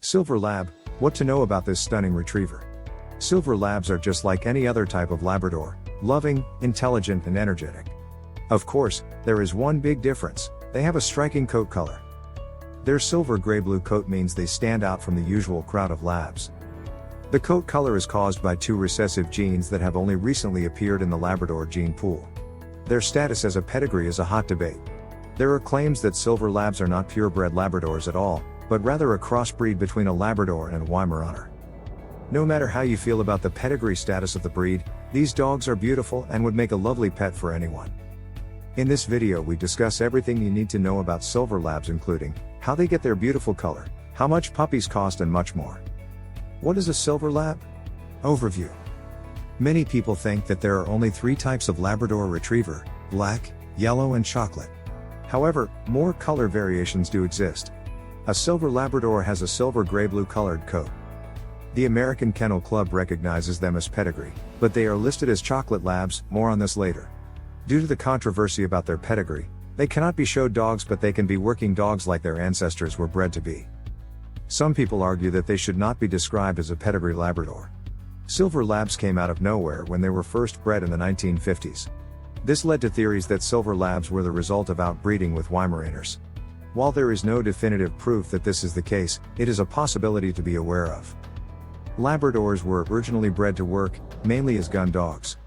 Silver Lab, what to know about this stunning retriever? Silver Labs are just like any other type of Labrador, loving, intelligent and energetic. Of course, there is one big difference: they have a striking coat color. Their silver gray-blue coat means they stand out from the usual crowd of Labs. The coat color is caused by two recessive genes that have only recently appeared in the Labrador gene pool. Their status as a pedigree is a hot debate. There are claims that Silver Labs are not purebred Labradors at all, but rather a crossbreed between a Labrador and a Weimaraner. No matter how you feel about the pedigree status of the breed, these dogs are beautiful and would make a lovely pet for anyone. In this video we discuss everything you need to know about Silver Labs, including how they get their beautiful color, how much puppies cost and much more. What is a Silver Lab? Overview. Many people think that there are only 3 types of Labrador Retriever: black, yellow and chocolate. However, more color variations do exist. A Silver Labrador has a silver gray-blue colored coat. The American Kennel Club recognizes them as pedigree, but they are listed as chocolate labs, more on this later. Due to the controversy about their pedigree, they cannot be show dogs, but they can be working dogs like their ancestors were bred to be. Some people argue that they should not be described as a pedigree Labrador. Silver Labs came out of nowhere when they were first bred in the 1950s. This led to theories that Silver Labs were the result of outbreeding with Weimaraners. While there is no definitive proof that this is the case, it is a possibility to be aware of. Labradors were originally bred to work, mainly as gun dogs.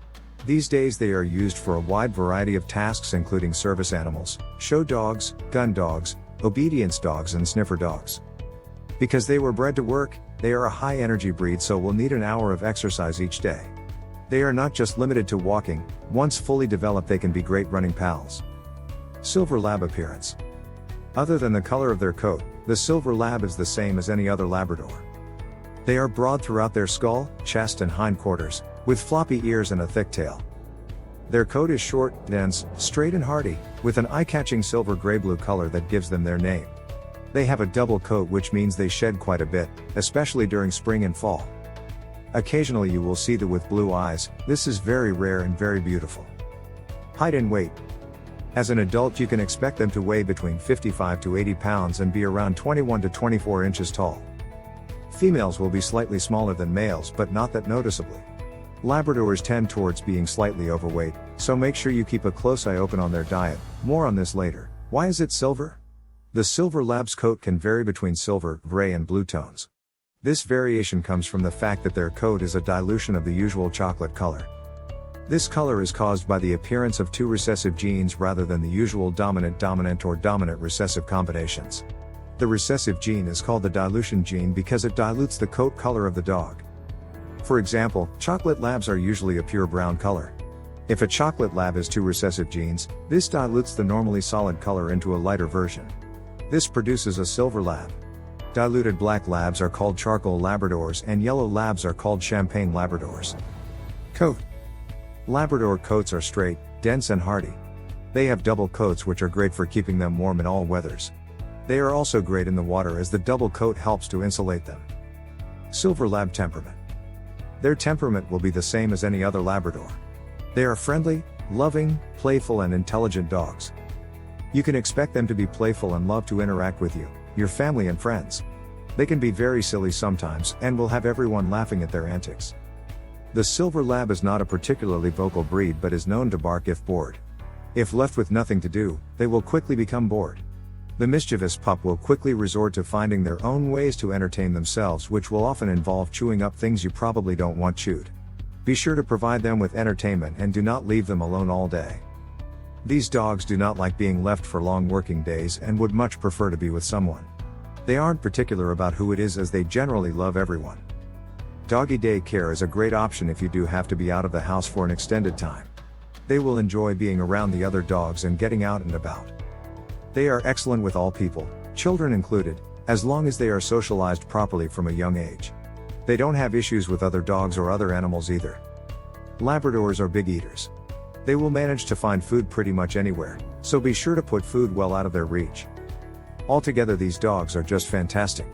These days they are used for a wide variety of tasks, including service animals, show dogs, gun dogs, obedience dogs and sniffer dogs. Because they were bred to work, they are a high-energy breed, so will need an hour of exercise each day. They are not just limited to walking. Once fully developed they can be great running pals. Silver Lab appearance. Other than the color of their coat, the Silver Lab is the same as any other Labrador. They are broad throughout their skull, chest and hindquarters, with floppy ears and a thick tail. Their coat is short, dense, straight and hardy, with an eye-catching silver gray-blue color that gives them their name. They have a double coat, which means they shed quite a bit, especially during spring and fall. Occasionally you will see them with blue eyes. This is very rare and very beautiful. Height and weight. As an adult you can expect them to weigh between 55 to 80 pounds and be around 21 to 24 inches tall. Females will be slightly smaller than males, but not that noticeably. Labradors tend towards being slightly overweight, so make sure you keep a close eye open on their diet. More on this later. Why is it silver? The Silver Lab's coat can vary between silver, gray and blue tones. This variation comes from the fact that their coat is a dilution of the usual chocolate color. This color is caused by the appearance of 2 recessive genes rather than the usual dominant-dominant or dominant recessive combinations. The recessive gene is called the dilution gene because it dilutes the coat color of the dog. For example, chocolate labs are usually a pure brown color. If a chocolate lab has 2 recessive genes, this dilutes the normally solid color into a lighter version. This produces a Silver Lab. Diluted black labs are called charcoal Labradors and yellow labs are called champagne Labradors. Coat. Labrador coats are straight, dense and hardy. They have double coats, which are great for keeping them warm in all weathers. They are also great in the water as the double coat helps to insulate them. Silver Lab temperament. Their temperament will be the same as any other Labrador. They are friendly, loving, playful and intelligent dogs. You can expect them to be playful and love to interact with you, your family and friends. They can be very silly sometimes and will have everyone laughing at their antics. The Silver Lab is not a particularly vocal breed but is known to bark if bored. If left with nothing to do, they will quickly become bored. The mischievous pup will quickly resort to finding their own ways to entertain themselves, which will often involve chewing up things you probably don't want chewed. Be sure to provide them with entertainment and do not leave them alone all day. These dogs do not like being left for long working days and would much prefer to be with someone. They aren't particular about who it is as they generally love everyone. Doggy day care is a great option if you do have to be out of the house for an extended time. They will enjoy being around the other dogs and getting out and about. They are excellent with all people, children included, as long as they are socialized properly from a young age. They don't have issues with other dogs or other animals either. Labradors are big eaters. They will manage to find food pretty much anywhere, so be sure to put food well out of their reach. Altogether these dogs are just fantastic.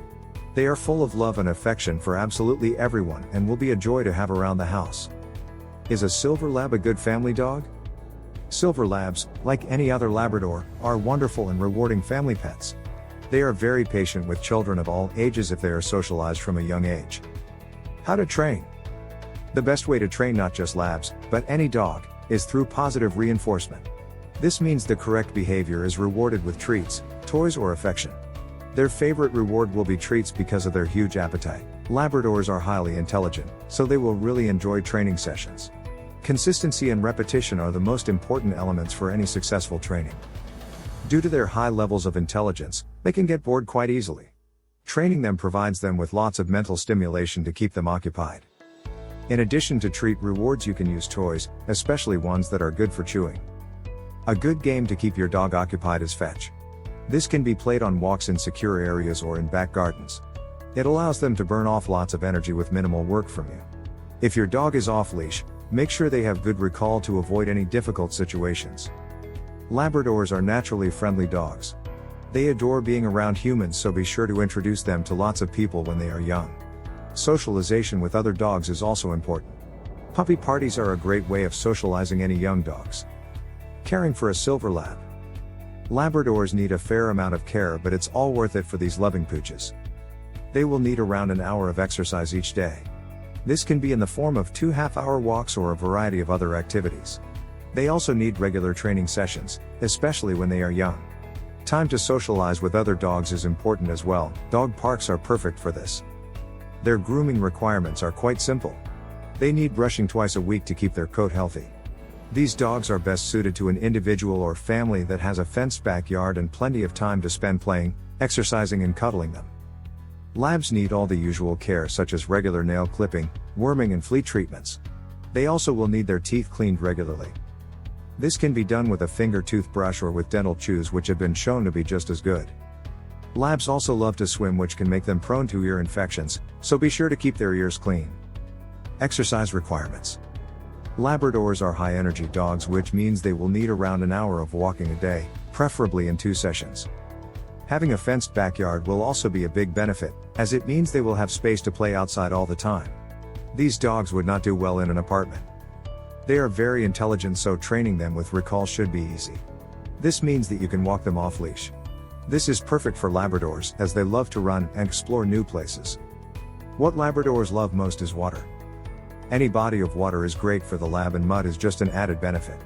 They are full of love and affection for absolutely everyone and will be a joy to have around the house. Is a Silver Lab a good family dog? Silver Labs, like any other Labrador, are wonderful and rewarding family pets. They are very patient with children of all ages if they are socialized from a young age. How to train? The best way to train not just labs, but any dog, is through positive reinforcement. This means the correct behavior is rewarded with treats, toys or affection. Their favorite reward will be treats because of their huge appetite. Labradors are highly intelligent, so they will really enjoy training sessions. Consistency and repetition are the most important elements for any successful training. Due to their high levels of intelligence, they can get bored quite easily. Training them provides them with lots of mental stimulation to keep them occupied. In addition to treat rewards, you can use toys, especially ones that are good for chewing. A good game to keep your dog occupied is fetch. This can be played on walks in secure areas or in back gardens. It allows them to burn off lots of energy with minimal work from you. If your dog is off leash, make sure they have good recall to avoid any difficult situations. Labradors are naturally friendly dogs. They adore being around humans, so be sure to introduce them to lots of people when they are young. Socialization with other dogs is also important. Puppy parties are a great way of socializing any young dogs. Caring for a silver lab. Labradors need a fair amount of care, but it's all worth it for these loving pooches. They will need around an hour of exercise each day. This can be in the form of 2 half-hour walks or a variety of other activities. They also need regular training sessions, especially when they are young. Time to socialize with other dogs is important as well. Dog parks are perfect for this. Their grooming requirements are quite simple. They need brushing twice a week to keep their coat healthy. These dogs are best suited to an individual or family that has a fenced backyard and plenty of time to spend playing, exercising and cuddling them. Labs need all the usual care such as regular nail clipping, worming and flea treatments. They also will need their teeth cleaned regularly. This can be done with a finger toothbrush or with dental chews, which have been shown to be just as good. Labs also love to swim, which can make them prone to ear infections, so be sure to keep their ears clean. Exercise requirements. Labradors are high-energy dogs, which means they will need around an hour of walking a day, preferably in 2 sessions. Having a fenced backyard will also be a big benefit, as it means they will have space to play outside all the time. These dogs would not do well in an apartment. They are very intelligent, so training them with recall should be easy. This means that you can walk them off leash. This is perfect for Labradors, as they love to run and explore new places. What Labradors love most is water. Any body of water is great for the lab, and mud is just an added benefit.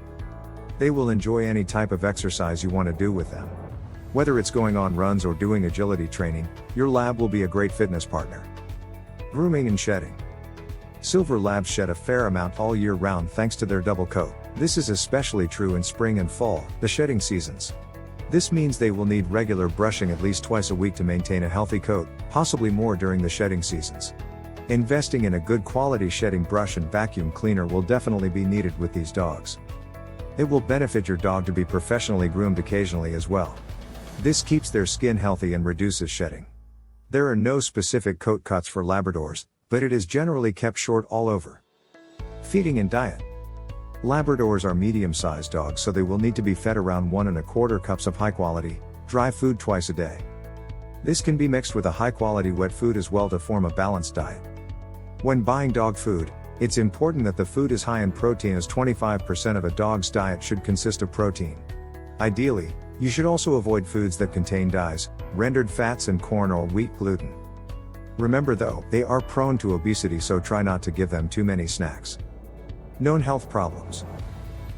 They will enjoy any type of exercise you want to do with them. Whether it's going on runs or doing agility training, your lab will be a great fitness partner. Grooming and shedding. Silver labs shed a fair amount all year round thanks to their double coat. This is especially true in spring and fall, the shedding seasons. This means they will need regular brushing at least twice a week to maintain a healthy coat, possibly more during the shedding seasons. Investing in a good quality shedding brush and vacuum cleaner will definitely be needed with these dogs. It will benefit your dog to be professionally groomed occasionally as well. This keeps their skin healthy and reduces shedding. There are no specific coat cuts for Labradors, but it is generally kept short all over. Feeding and diet. Labradors are medium-sized dogs, so they will need to be fed around 1 1/4 cups of high-quality, dry food twice a day. This can be mixed with a high-quality wet food as well to form a balanced diet. When buying dog food, it's important that the food is high in protein, as 25% of a dog's diet should consist of protein. Ideally, you should also avoid foods that contain dyes, rendered fats and corn or wheat gluten. Remember though, they are prone to obesity, so try not to give them too many snacks. Known health problems.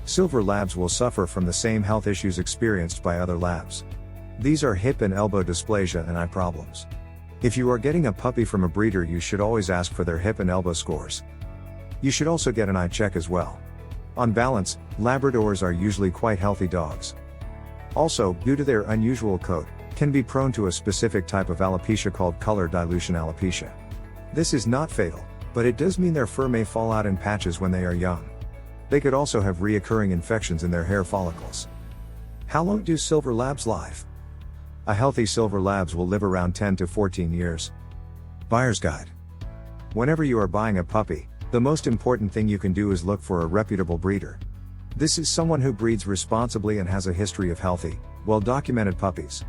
Silver labs will suffer from the same health issues experienced by other labs. These are hip and elbow dysplasia and eye problems. If you are getting a puppy from a breeder, you should always ask for their hip and elbow scores. You should also get an eye check as well. On balance, Labradors are usually quite healthy dogs. Also, due to their unusual coat, can be prone to a specific type of alopecia called color dilution alopecia. This is not fatal, but it does mean their fur may fall out in patches when they are young. They could also have reoccurring infections in their hair follicles. How long do silver labs live? A healthy silver labs will live around 10 to 14 years. Buyer's guide. Whenever you are buying a puppy, the most important thing you can do is look for a reputable breeder. This is someone who breeds responsibly and has a history of healthy, well-documented puppies.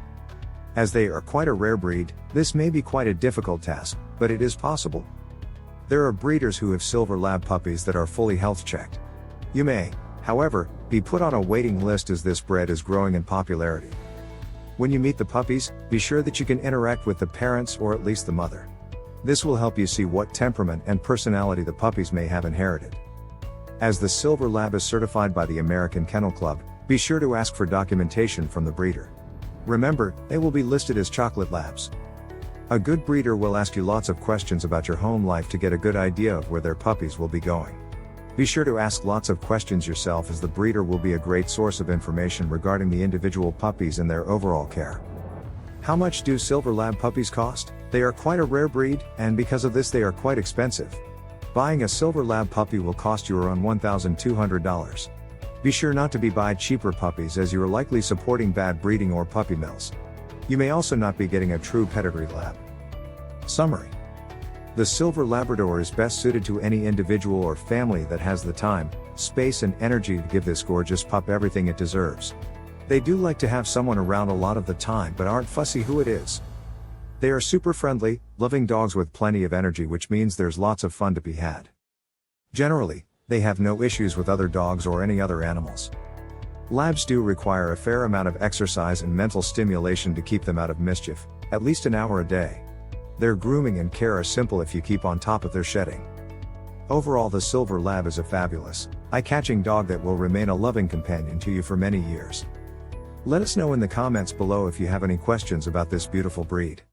As they are quite a rare breed, this may be quite a difficult task, but it is possible. There are breeders who have silver lab puppies that are fully health checked. You may, however, be put on a waiting list as this breed is growing in popularity. When you meet the puppies, be sure that you can interact with the parents or at least the mother. This will help you see what temperament and personality the puppies may have inherited. As the Silver Lab is certified by the American Kennel Club, be sure to ask for documentation from the breeder. Remember, they will be listed as chocolate labs. A good breeder will ask you lots of questions about your home life to get a good idea of where their puppies will be going. Be sure to ask lots of questions yourself, as the breeder will be a great source of information regarding the individual puppies and their overall care. How much do Silver Lab puppies cost? They are quite a rare breed, and because of this they are quite expensive. Buying a Silver Lab puppy will cost you around $1,200. Be sure not to buy cheaper puppies, as you are likely supporting bad breeding or puppy mills. You may also not be getting a true pedigree lab. Summary: the Silver Labrador is best suited to any individual or family that has the time, space and energy to give this gorgeous pup everything it deserves. They do like to have someone around a lot of the time, but aren't fussy who it is. They are super friendly, loving dogs with plenty of energy, which means there's lots of fun to be had. Generally, they have no issues with other dogs or any other animals. Labs do require a fair amount of exercise and mental stimulation to keep them out of mischief, at least an hour a day. Their grooming and care are simple if you keep on top of their shedding. Overall, the Silver Lab is a fabulous, eye-catching dog that will remain a loving companion to you for many years. Let us know in the comments below if you have any questions about this beautiful breed.